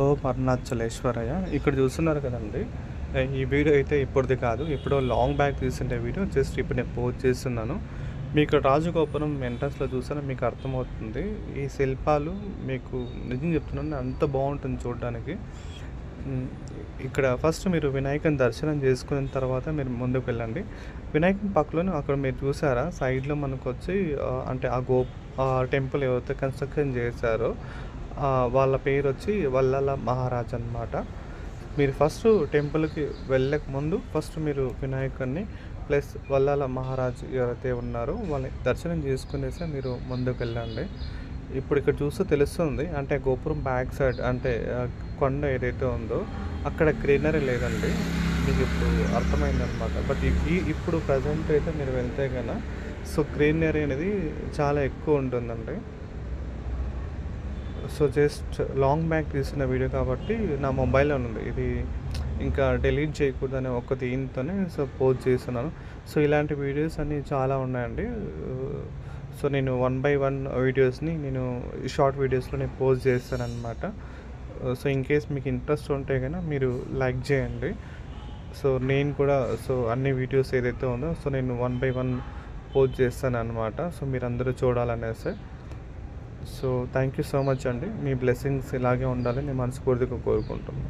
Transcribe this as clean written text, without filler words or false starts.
ఓం అరుణాచలేశ్వరయ్య. ఇక్కడ చూస్తున్నారు కదండీ! ఈ వీడియో అయితే ఇప్పటిది కాదు. ఎప్పుడో లాంగ్ బ్యాక్ తీసిండే వీడియో. జస్ట్ ఇప్పుడు నేను పోస్ట్ చేస్తున్నాను. మీకు రాజగోపురం ఎంట్రన్స్‌లో చూసారా మీకు అర్థమవుతుంది. ఈ శిల్పాలు మీకు నిజం చెప్తున్నాను అంత బావుంటుంది చూడడానికి. హ్మ్. ఇక్కడ ఫస్ట్ మీరు వినాయకుని దర్శనం చేసుకున్న తర్వాత మీరు ముందుకు వెళ్ళండి. వినాయకుని పక్కలోనే అక్కడ మీరు చూసారా సైడ్‌లో మనకొచ్చి అంటే ఆ టెంపుల్ ఎవరైతే కన్‌స్ట్రక్షన్ చేశారో వాళ్ళ పేరొచ్చి వల్లాల మహారాజ్ అనమాట. మీరు ఫస్ట్ టెంపుల్‌కి వెళ్ళక ముందు ఫస్ట్ మీరు వినాయకుడిని ప్లస్ వల్లాల మహారాజ్ ఎవరైతే ఉన్నారో వాళ్ళని దర్శనం చేసుకునేసి మీరు ముందుకెళ్ళండి. ఇప్పుడు ఇక్కడ చూస్తే తెలుస్తుంది. అంటే గోపురం బ్యాక్ సైడ్ అంటే కొండ ఏదైతే ఉందో అక్కడ గ్రీనరీ లేదండి. మీకు ఇప్పుడు అర్థమైందనమాట. బట్ ఇప్పుడు ప్రజెంట్ అయితే మీరు వెళ్తే గన సో గ్రీనరీ అనేది చాలా ఎక్కువ ఉంటుందండి. సో జస్ట్ లాంగ్ బ్యాక్ తీసిన వీడియో కాబట్టి నా మొబైల్‌లో ఉంది. ఇది ఇంకా డిలీట్ చేయకూడదనే ఒక దీనితోనే సో పోస్ట్ చేస్తున్నాను. సో ఇలాంటి వీడియోస్ అన్నీ చాలా ఉన్నాయండి. సో నేను 1 బై 1 వీడియోస్‌ని నేను షార్ట్ వీడియోస్‌లో నేను పోస్ట్ చేస్తాననమాట. సో ఇన్‌కేస్ మీకు ఇంట్రెస్ట్ ఉంటే గనక మీరు లైక్ చేయండి. సో నేను కూడా సో అన్ని వీడియోస్ ఏదైతే ఉందో సో నేను 1 బై 1 పోస్ట్ చేస్తాననమాట. సో మీరందరూ చూడాలనేసి. So thank you so much అండి. మీ బ్లెస్సింగ్స్ ఇలాగే ఉండాలని నేను మనస్ఫూర్తిగా కోరుకుంటున్నాను.